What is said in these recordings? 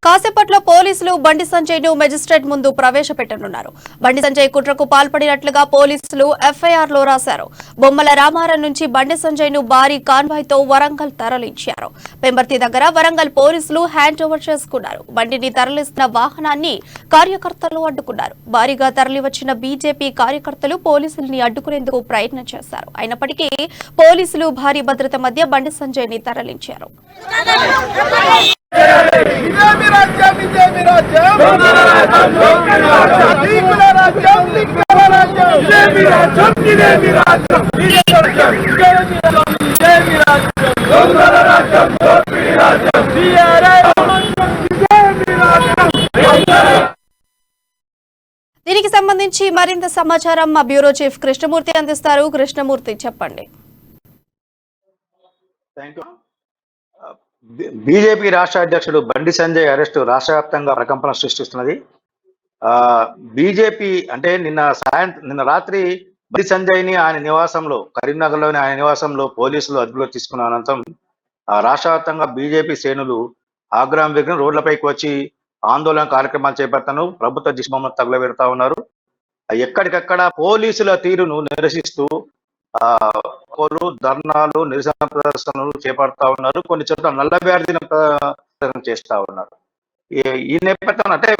కాసేపట్లో పోలీసులు బండి సంజయ్ ను మెజిస్ట్రేట్ ముందు ప్రవేశపెట్టనున్నారు. బండి సంజయ్ కుట్రకు పాల్పడినట్లుగా పోలీసులు ఎఫ్ఐఆర్ లో రాశారు. బొమ్మల రామారం నుంచి బండి సంజయ్ ను భారీ కాన్వాయ్ తో వరంగల్ తరలించారు. పెంబర్తి దగ్గర వరంగల్ పోలీసులు హ్యాండ్ ఓవర్ చేసుకున్నారు. బండిని తరలిస్తున్న వాహనాన్ని కార్యకర్తలు అడ్డుకున్నారు. భారీగా తరలివచ్చిన బీజేపీ కార్యకర్తలు పోలీసుల్ని అడ్డుకునేందుకు ప్రయత్నం చేశారు. అయినప్పటికీ పోలీసులు భారీ భద్రత మధ్య బండి సంజయ్ ని తరలించారు. దీనికి సంబంధించి మరింత సమాచారం మా బ్యూరో చీఫ్ కృష్ణమూర్తి అందిస్తారు. కృష్ణమూర్తి, చెప్పండి. బీజేపీ రాష్ట్ర అధ్యక్షుడు బండి సంజయ్ అరెస్టు రాష్ట్ర వ్యాప్తంగా ప్రకంపన సృష్టిస్తున్నది. బీజేపీ అంటే నిన్న రాత్రి బండి సంజయ్ ని ఆయన నివాసంలో, కరీంనగర్లోని ఆయన నివాసంలో పోలీసులు అదుపులో తీసుకున్న అనంతరం రాష్ట్ర వ్యాప్తంగా బీజేపీ శ్రేణులు ఆగ్రహం వ్యక్తం రోడ్లపైకి వచ్చి ఆందోళన కార్యక్రమాలు చేపడతాను, ప్రభుత్వ దిష్మమ్మను తగలబెడతా ఉన్నారు. ఎక్కడికక్కడ పోలీసుల తీరును నిరసిస్తూ ధర్నాలు, నిరసన ప్రదర్శనలు చేపడతా ఉన్నారు. కొన్ని చోట్ల నల్ల బ్యాడ్జీని ప్రదర్శన చేస్తా ఉన్నారు. ఈ నేపథ్యంలో అంటే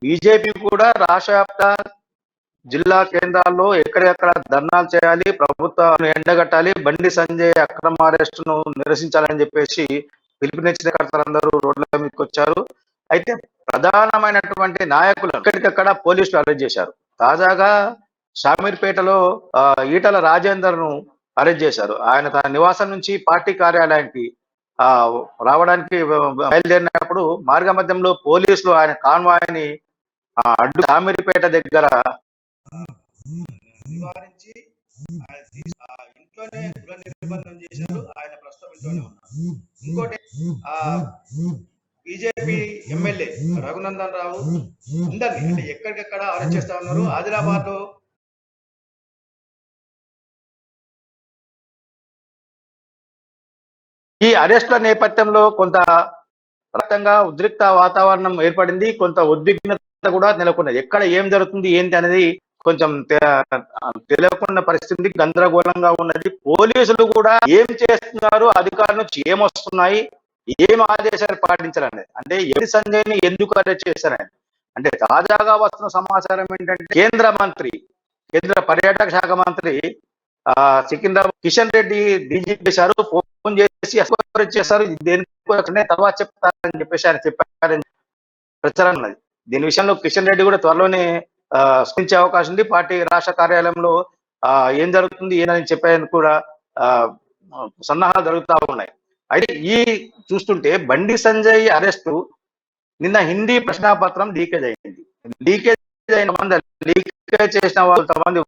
బీజేపీ కూడా రాష్ట్ర వ్యాప్త జిల్లా కేంద్రాల్లో ఎక్కడెక్కడ ధర్నాలు చేయాలి, ప్రభుత్వాన్ని ఎండగట్టాలి, బండి సంజయ్ అక్రమ అరెస్టును నిరసించాలని చెప్పేసి పిలుపునిచ్చిన కర్తలందరూ రోడ్ల మీదకి వచ్చారు. అయితే ప్రధానమైనటువంటి నాయకులు ఎక్కడికక్కడ పోలీసులు అరెస్ట్ చేశారు. తాజాగా షామీర్పేటలో ఈటల రాజేందర్ ను అరెస్ట్ చేశారు. ఆయన తన నివాసం నుంచి పార్టీ కార్యాలయానికి రావడానికి బయలుదేరినప్పుడు మార్గ మధ్యంలో పోలీసులు ఆయన కాన్వాయ్ ని అడ్డు షామీర్పేట దగ్గర నివారించి ఇంట్లోనే గృహ నిర్బంధం చేశారు. ఆయన ప్రస్తుతం ఇంట్లోనే ఉన్నారు. ఇంకోటి బీజేపీ ఎమ్మెల్యే రఘునందన్ రావు అందరినీ అంటే ఎక్కడికెక్కడ అరెస్ట్ చేస్తా ఉన్నారు. ఆదిలాబాద్ లో ఈ అరెస్టుల నేపథ్యంలో కొంత రకంగా ఉద్రిక్త వాతావరణం ఏర్పడింది, కొంత ఉద్విగ్నత కూడా నెలకొన్నది. ఎక్కడ ఏం జరుగుతుంది ఏంటి అనేది కొంచెం తెలియకున్న పరిస్థితి, గందరగోళంగా ఉన్నది. పోలీసులు కూడా ఏం చేస్తున్నారు, అధికారుల నుంచి ఏమొస్తున్నాయి, ఏం ఆదేశాలు పాటించాలనేది, అంటే బండి సంజయ్ ని ఎందుకు అరెస్ట్ చేశారని అంటే తాజాగా వస్తున్న సమాచారం ఏంటంటే కేంద్ర పర్యాటక శాఖ మంత్రి సికింద్రాబాద్ కిషన్ రెడ్డి డీజీపీ చేశారు. ఫోన్ చేసి అరెస్ట్ చేశారు. దేనికి తర్వాత చెప్తారని చెప్పేసి ఆయన చెప్పారని ప్రచారం ఉన్నది. దీని విషయంలో కిషన్ రెడ్డి కూడా త్వరలోనే స్పందించే అవకాశం ఉంది. పార్టీ రాష్ట్ర కార్యాలయంలో ఏం జరుగుతుంది ఏదని చెప్పేందుకు కూడా సన్నాహాలు జరుగుతూ ఉన్నాయి. అయితే ఈ చూస్తుంటే బండి సంజయ్ అరెస్టు నిన్న హిందీ ప్రశ్నాపత్రం లీకేజ్ అయింది. లీకేజ్ చేసిన వాళ్ళు కొంతమంది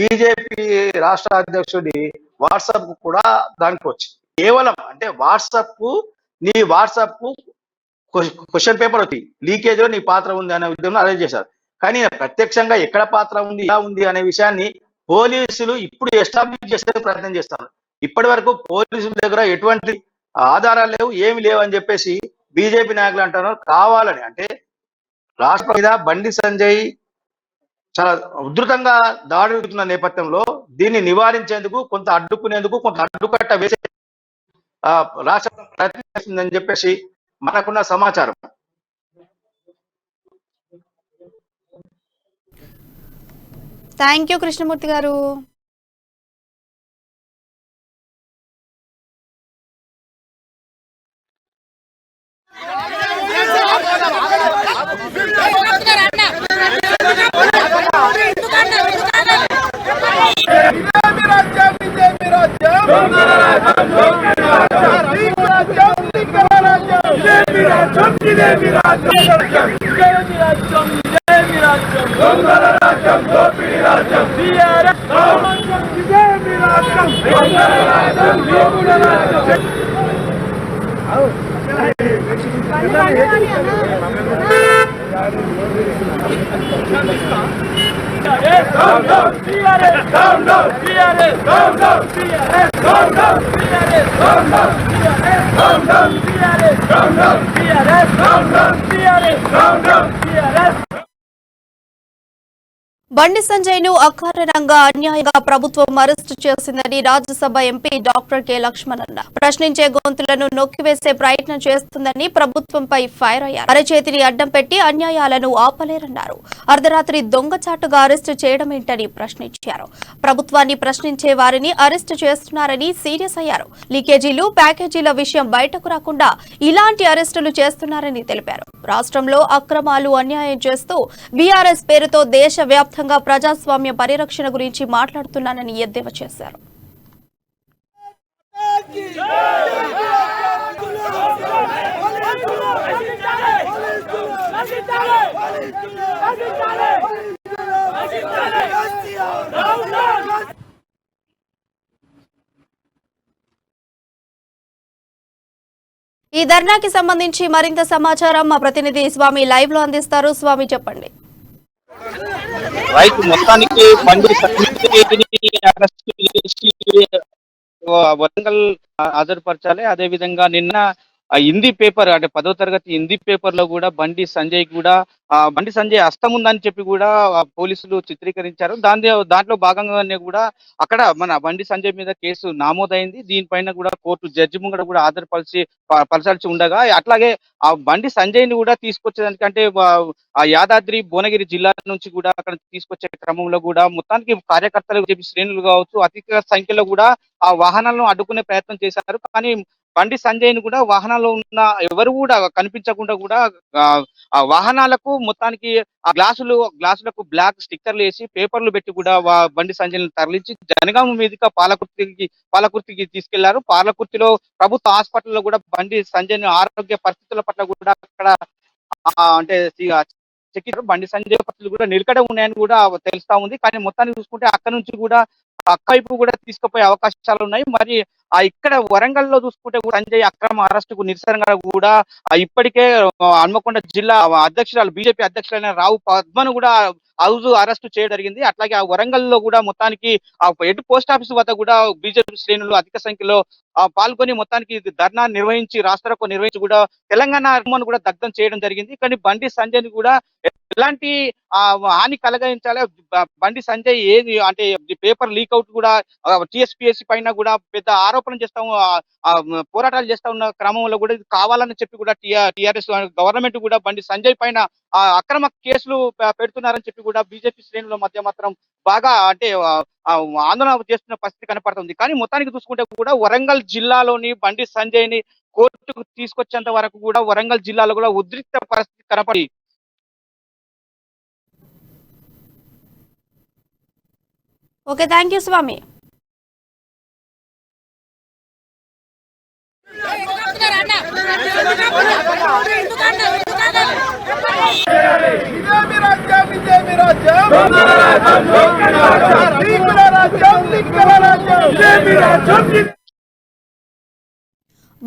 బీజేపీ రాష్ట్ర అధ్యక్షుడి వాట్సాప్ కూడా దానికి వచ్చింది. కేవలం అంటే నీ వాట్సాప్ క్వశ్చన్ పేపర్ వచ్చి లీకేజ్ లో నీ పాత్ర ఉంది అనే విధంగా అరెస్ట్ చేశారు. కానీ ప్రత్యక్షంగా ఎక్కడ పాత్ర ఉంది, ఎలా ఉంది అనే విషయాన్ని పోలీసులు ఇప్పుడు ఎస్టాబ్లిష్ చేసే ప్రయత్నం చేస్తారు. ఇప్పటి వరకు పోలీసుల దగ్గర ఎటువంటి ఆధారాలు లేవు, ఏమి లేవు అని చెప్పేసి బీజేపీ నాయకులు అంటున్నారు. కావాలని అంటే రాష్ట్ర మీద బండి సంజయ్ చాలా ఉధృతంగా దాడి జరుగుతున్న నేపథ్యంలో దీన్ని నివారించేందుకు కొంత అడ్డుకునేందుకు కొంత అడ్డుకట్ట వేసే రాష్ట్ర ప్రయత్నం చేస్తుందని చెప్పేసి మనకున్న సమాచారం. థ్యాంక్ యూ కృష్ణమూర్తి గారు. బండి సంజయ్ ను అకారణంగా అన్యాయంగా ప్రభుత్వం అరెస్టు చేసిందని Rajya Sabha MP doctor K Laxman అన్నారు. ప్రశ్నించే గొంతులను నొక్కివేసే ప్రయత్నం చేస్తుందని ప్రభుత్వంపై ఫైర్ అయ్యారు. అరచేతిని అడ్డం పెట్టి అన్యాయాలను ఆపలేరన్నారు. అర్ధరాత్రి దొంగచాటుగా అరెస్టు చేయడమేంటని ప్రశ్నించారు. ప్రభుత్వాన్ని ప్రశ్నించే వారిని అరెస్టు చేస్తున్నారని సీరియస్ అయ్యారు. లీకేజీలు, ప్యాకేజీల విషయం బయటకు రాకుండా ఇలాంటి అరెస్టులు చేస్తున్నారని తెలిపారు. రాష్ట్రంలో అక్రమాలు, అన్యాయం చేస్తూ బీఆర్ఎస్ పేరుతో దేశవ్యాప్తంగా ప్రజాస్వామ్య పరిరక్షణ గురించి మాట్లాడుతున్నానని ఎద్దేవా చేశారు. ఈ ధర్నాకి సంబంధించి మరింత సమాచారం మా ప్రతినిధి స్వామి లైవ్ లో అందిస్తారు. స్వామి, చెప్పండి. రైతు మొత్తానికి బండి సంజయ్ని అరెస్ట్ చేసి వరంగల్ హాజరుపరచాలి. అదే విధంగా నిన్న హిందీ పేపర్ అంటే 10వ తరగతి హిందీ పేపర్ లో కూడా బండి సంజయ్ కూడా బండి సంజయ్ హస్తం ఉందని చెప్పి కూడా పోలీసులు చిత్రీకరించారు. దాంట్లో భాగంగానే కూడా అక్కడ మన బండి సంజయ్ మీద కేసు నమోదైంది. దీనిపైన కూడా కోర్టు జడ్జి ముంగడ కూడా పరచాల్సి ఉండగా, అట్లాగే ఆ బండి సంజయ్ ని కూడా తీసుకొచ్చేదానికంటే ఆ యాదాద్రి భువనగిరి జిల్లా నుంచి కూడా అక్కడ తీసుకొచ్చే క్రమంలో కూడా మొత్తానికి కార్యకర్తలు చెప్పి శ్రేణులు కావచ్చు అధిక సంఖ్యలో కూడా ఆ వాహనాలను అడ్డుకునే ప్రయత్నం చేశారు. కానీ బండి సంజయ్ ని కూడా వాహనాల్లో ఉన్న ఎవరు కూడా కనిపించకుండా కూడా ఆ వాహనాలకు మొత్తానికి ఆ గ్లాసులకు బ్లాక్ స్టిక్కర్లు వేసి పేపర్లు పెట్టి కూడా బండి సంజయ్ ని తరలించి జనగామ మీదుగా పాలకుర్తికి తీసుకెళ్లారు. పాలకుర్తిలో ప్రభుత్వ హాస్పిటల్లో కూడా బండి సంజయ్ ఆరోగ్య పరిస్థితుల పట్ల కూడా అక్కడ అంటే బండి సంజయ్ పరిస్థితులు కూడా నిలకడ ఉన్నాయని కూడా తెలుస్తా ఉంది. కానీ మొత్తాన్ని చూసుకుంటే అక్కడ నుంచి కూడా పక్క వైపు కూడా తీసుకుపోయే అవకాశాలు ఉన్నాయి. మరి ఇక్కడ వరంగల్ లో చూసుకుంటే సంజయ్ అక్రమ అరెస్టుకు నిరసనగా కూడా ఇప్పటికే హన్మకొండ జిల్లా అధ్యక్షురాలు బీజేపీ అధ్యక్షులైన రావు పద్మను కూడా హౌస్ అరెస్టు చేయడం జరిగింది. అట్లాగే ఆ వరంగల్ లో కూడా మొత్తానికి ఆ హెడ్ పోస్ట్ ఆఫీస్ వద్ద కూడా బీజేపీ శ్రేణులు అధిక సంఖ్యలో పాల్గొని మొత్తానికి ధర్నా నిర్వహించి రాస్తారోకో నిర్వహించి కూడా తెలంగాణ కూడా దగ్ధం చేయడం జరిగింది. కానీ బండి సంజయ్ ని కూడా ఎలాంటి హాని కలగించాలి, బండి సంజయ్ ఏది అంటే పేపర్ లీక్ అవుట్ కూడా టీఎస్పీఎస్సీ పైన కూడా పెద్ద ఆరోపణలు చేస్తాము, పోరాటాలు చేస్తా ఉన్న క్రమంలో కూడా ఇది కావాలని చెప్పి కూడా టీఆర్ఎస్ గవర్నమెంట్ కూడా బండి సంజయ్ పైన అక్రమ కేసులు పెడుతున్నారని చెప్పి కూడా బీజేపీ శ్రేణుల మధ్య మాత్రం బాగా అంటే ఆందోళన చేస్తున్న పరిస్థితి కనపడుతుంది. కానీ మొత్తానికి చూసుకుంటే కూడా వరంగల్ జిల్లాలోని బండి సంజయ్ ని కోర్టుకు తీసుకొచ్చేంత వరకు కూడా వరంగల్ జిల్లాలో కూడా ఉద్రిక్త పరిస్థితి కనపడి ఓకే, థ్యాంక్ యూ స్వామి.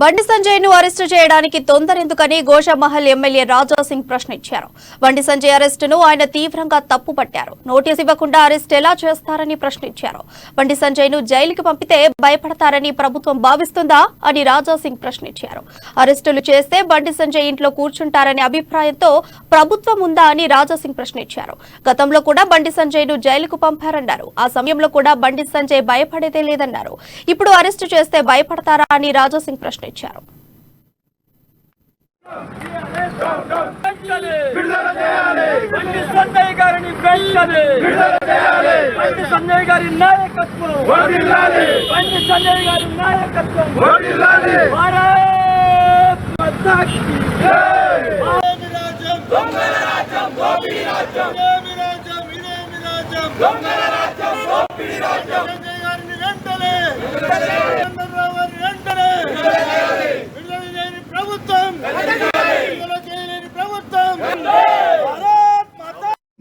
బండి సంజయ్ ను అరెస్టు చేయడానికి తొందరెందుకని గోషామహల్ ఎమ్మెల్యే రాజా సింగ్ ప్రశ్నించారు. బండి సంజయ్ అరెస్టును ఆయన తీవ్రంగా తప్పుపట్టారు. నోటీసు ఇవ్వకుండా అరెస్ట్ ఎలా చేస్తారని ప్రశ్నించారు. బండి సంజయ్ ను జైలుకి పంపితే భయపడతారని ప్రభుత్వం భావిస్తుందా అని రాజా సింగ్ ప్రశ్నించారు. అరెస్టులు చేస్తే బండి సంజయ్ ఇంట్లో కూర్చుంటారనే అభిప్రాయంతో ప్రభుత్వం ఉందా అని రాజా సింగ్ ప్రశ్నించారు. గతంలో కూడా బండి సంజయ్ ను జైలుకు పంపారన్నారు. ఆ సమయంలో కూడా బండి సంజయ్ భయపడేదే లేదన్నారు. ఇప్పుడు అరెస్టు చేస్తే భయపడతారా అని రాజా సింగ్ ప్రశ్నించారు.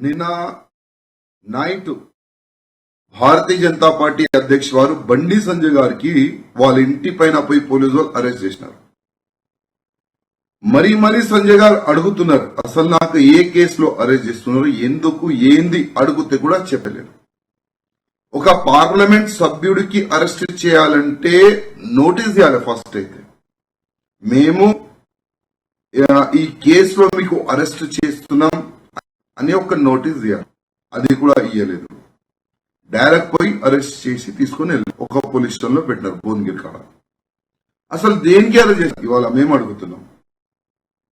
నిన్న నైట్ భారతీయ జనతా పార్టీ అధ్యక్ష వారు బండి సంజయ్ గారికి వాళ్ళ ఇంటి పైన పోయి పోలీసు వాళ్ళు అరెస్ట్ చేసినారు. మరీ సంజయ్ గారు అడుగుతున్నారు, అసలు నాకు ఏ కేసులో అరెస్ట్ చేస్తున్నారు, ఎందుకు, ఏంది అడిగితే కూడా చెప్పలేరు. ఒక పార్లమెంట్ సభ్యుడికి అరెస్ట్ చేయాలంటే నోటీస్ ఇవ్వాలి. ఫస్ట్ అయితే మేము ఈ కేసులో మీకు అరెస్ట్ చేస్తున్నాం అని ఒక నోటీస్ ఇవ్వాలి. అది కూడా ఇవ్వలేదు. డైరెక్ట్ పోయి అరెస్ట్ చేసి తీసుకుని వెళ్ళి ఒక పోలీస్ స్టేషన్ లో పెట్టినారు భువనగిరి కాడ. అసలు దేనికి అరెస్ట్ చేసి ఇవాళ మేము అడుగుతున్నాం.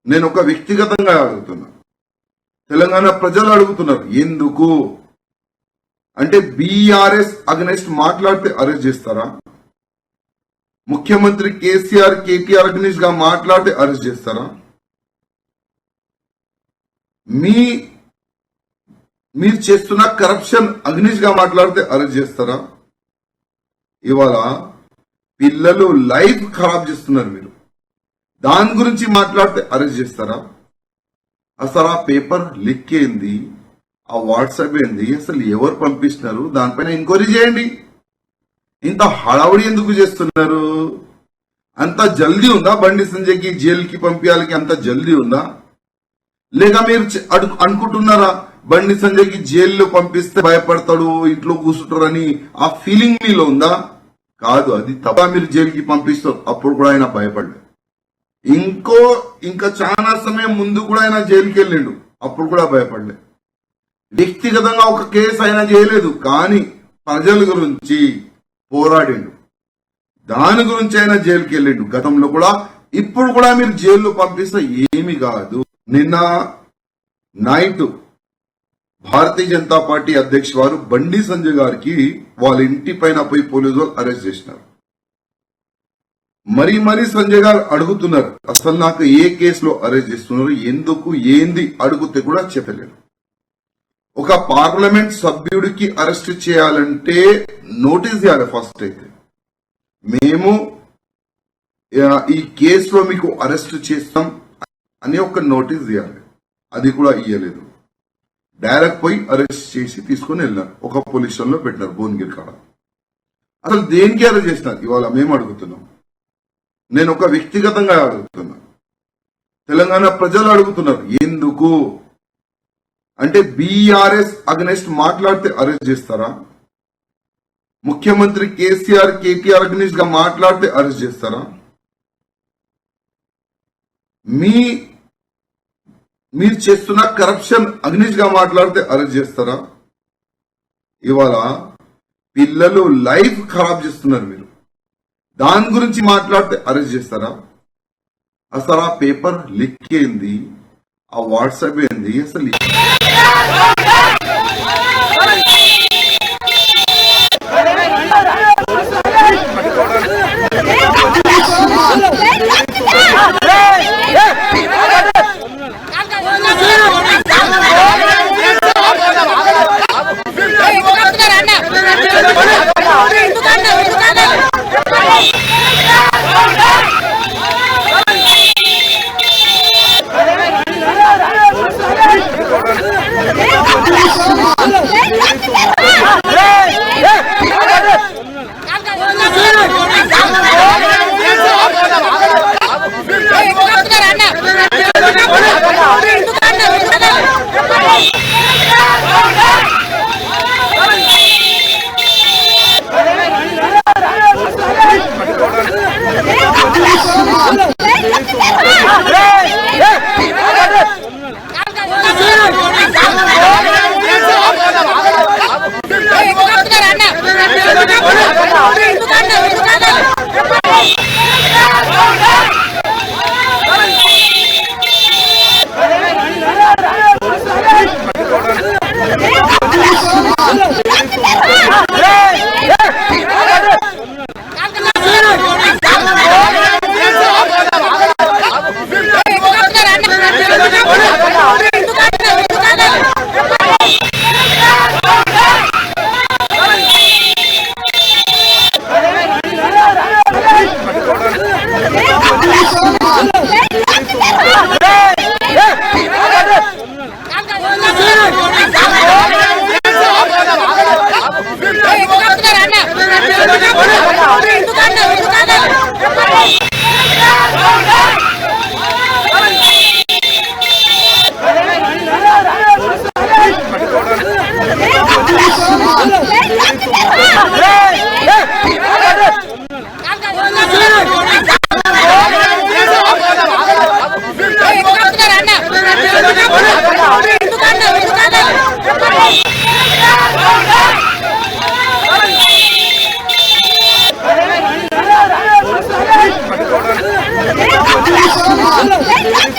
నేను ఒక వ్యక్తిగతంగా అడుగుతున్నా, తెలంగాణ ప్రజలు అడుగుతున్నారు. ఎందుకు అంటే బీఆర్ఎస్ అగనెస్ట్ మాట్లాడితే అరెస్ట్ చేస్తారా? ముఖ్యమంత్రి కేసీఆర్ కేటీఆర్ అగనెస్ట్ గా మాట్లాడితే అరెస్ట్ చేస్తారా? మీరు చేస్తున్న కరప్షన్ అగ్నిష్ గా మాట్లాడితే అరెస్ట్ చేస్తారా? ఇవాళ పిల్లలు లైఫ్ ఖరాబ్ చేస్తున్నారు, మీరు దాని గురించి మాట్లాడితే అరెస్ట్ చేస్తారా? అసలు ఆ పేపర్ లీక్ అయింది, ఆ వాట్సాప్ ఏంది, అసలు ఎవరు పంపిస్తున్నారు, దానిపైన ఎంక్వైరీ చేయండి. ఇంత హడావుడి ఎందుకు చేస్తున్నారు? అంత జల్దీ ఉందా బండి సంజయ్కి జైలుకి పంపించాలి? అంత జల్దీ ఉందా? లేక మీరు అనుకుంటున్నారా బండి సంజయ్కి జైల్లో పంపిస్తే భయపడతాడు, ఇంట్లో కూర్చుంటారని ఆ ఫీలింగ్ మీలో ఉందా? కాదు, అది తప్ప. మీరు జైలుకి పంపిస్తారు, అప్పుడు కూడా ఆయన భయపడలేదు. ఇంకా చాలా సమయం ముందు కూడా ఆయన జైలుకి వెళ్ళిండు, అప్పుడు కూడా భయపడలేదు. వ్యక్తిగతంగా ఒక కేసు ఆయన చేయలేదు, కానీ ప్రజల గురించి పోరాడిండు, దాని గురించి ఆయన జైలుకి వెళ్ళిండు గతంలో కూడా. ఇప్పుడు కూడా మీరు జైల్లో పంపిస్తే ఏమి కాదు. నిన్న నైట్ భారతీయ జనతా పార్టీ అధ్యక్ష వారు బండి సంజయ్ గారికి వాళ్ళ ఇంటి పైన పోయి పోలీసులు అరెస్ట్ చేసినారు. మరీ సంజయ్ గారు అడుగుతున్నారు, అసలు నాకు ఏ కేసులో అరెస్ట్ చేస్తున్నారు, ఎందుకు, ఏంది అడిగితే కూడా చెప్పలేరు. ఒక పార్లమెంట్ సభ్యుడికి అరెస్ట్ చేయాలంటే నోటీస్ ఇవ్వాలి. ఫస్ట్ అయితే మేము ఈ కేసులో మీకు అరెస్ట్ చేస్తాం అని ఒక నోటీస్ ఇవ్వాలి. అది కూడా ఇవ్వలేదు. డైరెక్ట్ పోయి అరెస్ట్ చేసి తీసుకుని వెళ్ళినారు, ఒక పోలీస్ స్టేషన్ లో పెట్టినారు భువనగిరి కాడ. అసలు దేనికి అరెస్ట్ చేసినారు ఇవాళ మేము అడుగుతున్నాం. నేను ఒక వ్యక్తిగతంగా అడుగుతున్నా, తెలంగాణ ప్రజలు అడుగుతున్నారు. ఎందుకు అంటే బీఆర్ఎస్ అగనెస్ట్ మాట్లాడితే అరెస్ట్ చేస్తారా? ముఖ్యమంత్రి కేసీఆర్ కేటీఆర్ అగనెస్ట్ గా మాట్లాడితే అరెస్ట్ చేస్తారా? మీరు చేస్తున్న కరప్షన్ అగ్నిష్ గా మాట్లాడితే అరెస్ట్ చేస్తారా? ఇవాళ పిల్లలు లైఫ్ ఖరాబ్ చేస్తున్నారు, మీరు దాని గురించి మాట్లాడితే అరెస్ట్ చేస్తారా? అసలు ఆ పేపర్ లీక్ అయింది, ఆ వాట్సాప్ ఏంది, అసలు Yeah.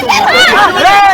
మాట్లాడుతున్నావు